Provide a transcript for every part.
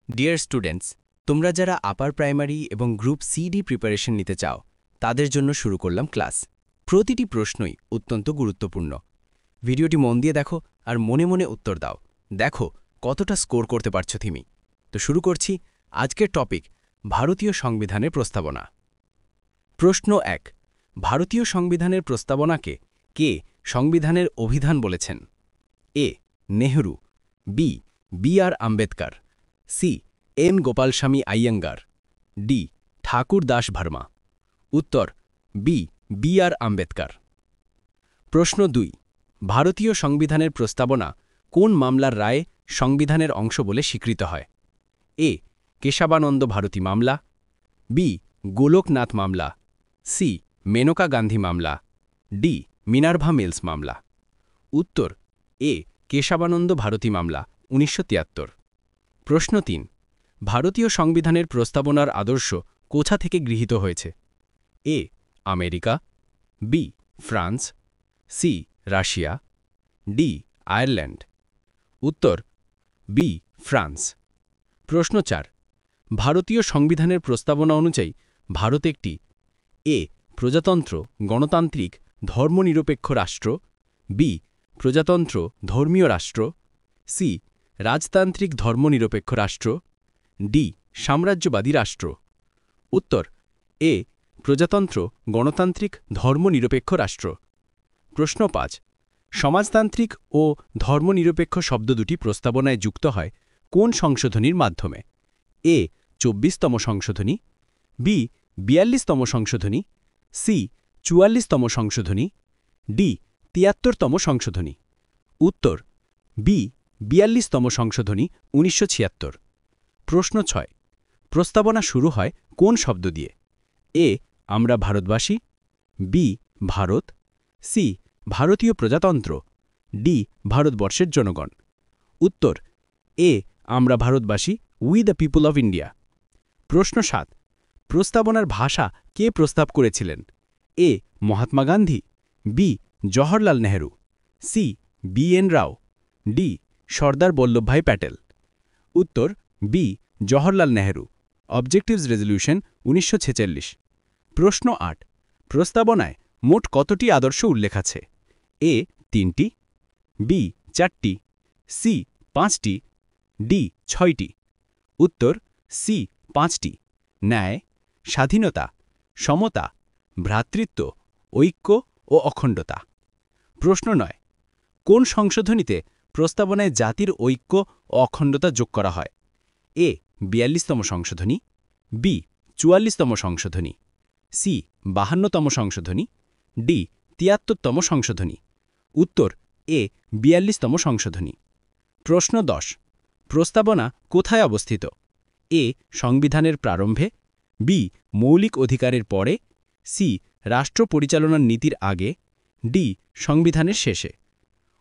Dear students, তোমরা যারা upper primary এবং গ্রুপ সিডি প্রিপারেশন নিতে চাও তাদের জন্য শুরু করলাম ক্লাস। প্রতিটি প্রশ্নই অত্যন্ত গুরুত্বপূর্ণ। ভিডিওটি মন দিয়ে দেখো আর মনে মনে উত্তর দাও। দেখো কতটা স্কোর করতে পারছো তুমি। তো শুরু করছি আজকের টপিক, ভারতীয় সংবিধানের প্রস্তাবনা। প্রশ্ন ১। ভারতীয় সংবিধানের প্রস্তাবনাকে কে সংবিধানের অভিধান বলেছেন? A. Nehru, B. B R. Ambedkar, C. N. Gopalaswami Ayyangar, D. Thakur Das Varma. উত্তর বি. বি.আর. আম্বেদকর। প্রশ্ন ২। ভারতীয় সংবিধানের প্রস্তাবনা কোন মামলার রায়ে সংবিধানের অংশ বলে স্বীকৃত হয়? এ. কেশবানন্দ ভারতী মামলা, বি. গোলকনাথ মামলা, সি. মেনকা গান্ধী মামলা, ডি. মিনার্ভা মিলস মামলা। উত্তর এ. কেশবানন্দ ভারতী মামলা, ১৯৭৩। প্রশ্ন ৩। ভারতীয় সংবিধানের প্রস্তাবনার আদর্শ কোথা থেকে গৃহীত হয়েছে? A. America, B. France, C. Russia, D. Ireland. উত্তর বি. ফ্রান্স। প্রশ্ন ৪। ভারতীয় সংবিধানের প্রস্তাবনা অনুযায়ী ভারত একটি এ. প্রজাতন্ত্র, গণতান্ত্রিক, ধর্মনিরপেক্ষ রাষ্ট্র, বি. প্রজাতন্ত্র, ধর্মীয় রাষ্ট্র, সি. রাজতান্ত্রিক ধর্মনিরপেক্ষ রাষ্ট্র, ডি. সাম্রাজ্যবাদী রাষ্ট্র। উত্তর এ. প্রজাতন্ত্র, গণতান্ত্রিক, ধর্মনিরপেক্ষ রাষ্ট্র। প্রশ্ন ৫। সমাজতান্ত্রিক ও ধর্মনিরপেক্ষ শব্দ দুটি প্রস্তাবনায় যুক্ত হয় কোন সংশোধনীর মাধ্যমে? এ. ২৪তম সংশোধনী, বি. ৪২তম সংশোধনী, সি. ৪৪তম সংশোধনী, ডি. ৭৩তম সংশোধনী। উত্তর বি. ৪২তম সংশোধনী, ১৯৭৬। প্রশ্ন ৬। প্রস্তাবনা শুরু হয় কোন শব্দ দিয়ে? এ. আমরা ভারতবাসী, বি. ভারত, সি. ভারতীয় প্রজাতন্ত্র, ডি. ভারতবর্ষের জনগণ। উত্তর এ. আমরা ভারতবাসী, we the people of India. প্রশ্ন ৭। প্রস্তাবনার ভাষা কে প্রস্তাব করেছিলেন? A. Mahatma Gandhi, B. Jawaharlal Nehru, C. B N. Rao, D. Sardar Vallabhbhai Patel. উত্তর B. Jawaharlal Nehru. Objectives resolution, ১৯৪৬। প্রশ্ন ৮। প্রস্তাবনায় মোট কতটি আদর্শ উল্লেখ আছে? এ. ৩টি, বি. ৪টি, সি. ৫টি, ডি. ৬টি। উত্তর সি. ৫টি। ন্যায়, স্বাধীনতা, সমতা, ভ্রাতৃত্ব, ঐক্য ও অখণ্ডতা। প্রশ্ন ৯। কোন সংশোধনীতে প্রস্তাবনায় জাতির ঐক্য ও অখণ্ডতা যোগ করা হয়? এ. ৪২তম সংশোধনী, বি. ৪৪তম সংশোধনী, সি. ৫২তম সংশোধনী, ডি. ৭৩তম সংশোধনী। উত্তর এ. ৪২তম সংশোধনী। প্রশ্ন ১০। প্রস্তাবনা কোথায় অবস্থিত? এ. সংবিধানের প্রারম্ভে, বি. মৌলিক অধিকারের পরে, সি. রাষ্ট্র পরিচালনার নীতির আগে, ডি. সংবিধানের শেষে।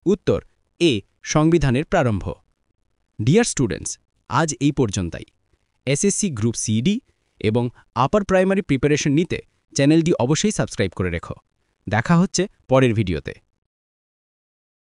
উত্তর এ. সংবিধানের প্রারম্ভ। ডিয়ার স্টুডেন্টস, আজ এই পর্যন্তই। এসএসসি গ্রুপ সিডি এবং আপার প্রাইমারি প্রিপারেশন নিতে চ্যানেলটি অবশ্যই সাবস্ক্রাইব করে রেখো। দেখা হচ্ছে পরের ভিডিওতে।